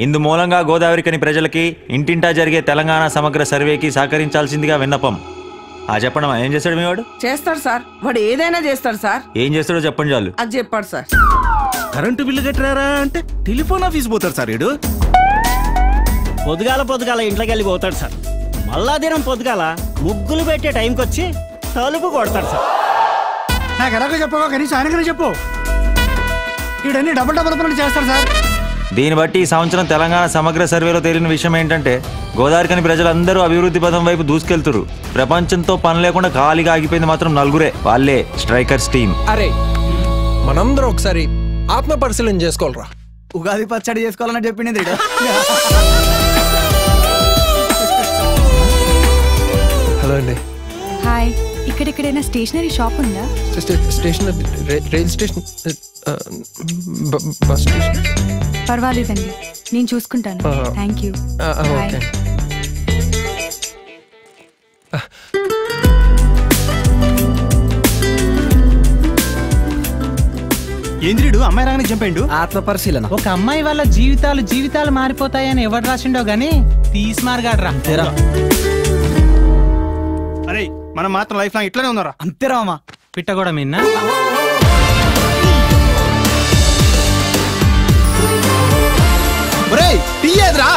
ఇందు మూలంగా గోదావరికని ప్రజలకి ఇంటింటా జరిగే తెలంగాణ సమగ్ర సర్వేకి సహకరించాల్సిందిగా విన్నపం. చెప్పండి, ఏం చేస్తాడు మీ వాడు? చేస్తాడు సార్, వాడు ఏదైనా చేస్తాడు సార్. ఏం చేస్తాడో చెప్పండి చాలు. అది చెప్పాడు సార్. కరెంటు బిల్లు కట్టరారా అంటే టెలిఫోన్ ఆఫీస్ పోతాడు సార్. వీడు పొద్దుగాల ఇంట్లోకి వెళ్ళి పోతాడు సార్. మళ్ళా దినం పొద్దుగాల ముగ్గులు పెట్టే టైంకి వచ్చి తలుపు కొడతాడు సార్. నాకు ఎలాగో చెప్పవా, కనీసం ఆయనకనే చెప్పు. వీడన్నీ డబుల్ పనులు చేస్తాడు సార్. దీన్ని బట్టి ఈ సంవత్సరం తెలంగాణ సమగ్ర సర్వేలో తేలిన విషయం ఏంటంటే గోదావరికని ప్రజలందరూ అభివృద్ధి పథం వైపు దూసుకెళ్తురు. ప్రపంచంతో పని లేకుండా ఖాళీగా ఆగిపోయింది మాత్రం నలుగురే, వాళ్ళే స్ట్రైకర్స్ టీం. అరే మనందరం ఒకసారి ఆత్మ పరిశీలన చేసుకోవాలరా. ఉగాది పచ్చడి చేసుకోవాలని చెప్పింది. హలో అండి. హాయ్, ఇక్కడెక్కడైనా స్టేషనరీ షాప్ ఉందా? Stationery, rail station, bus station. పర్వాలేదండి, నేను చూసుకుంటాను. Thank you. ఓకే. ఏంద్రీడు అమ్మాయి రాగానే చంపాడు. ఆత్మ పరిశీలన. ఒక అమ్మాయి వల్ల జీవితాలు మారిపోతాయని ఎవరు రాసిండో గానీ తీసి మారగాడ్రా. అరే మనం మాత్రం లైఫ్ లాంగ్ ఇట్లానే ఉన్నారా? అంతేరామా. పిట్ట కూడా మిన్నా. ఒరేయ్ టీ ఏదిరా?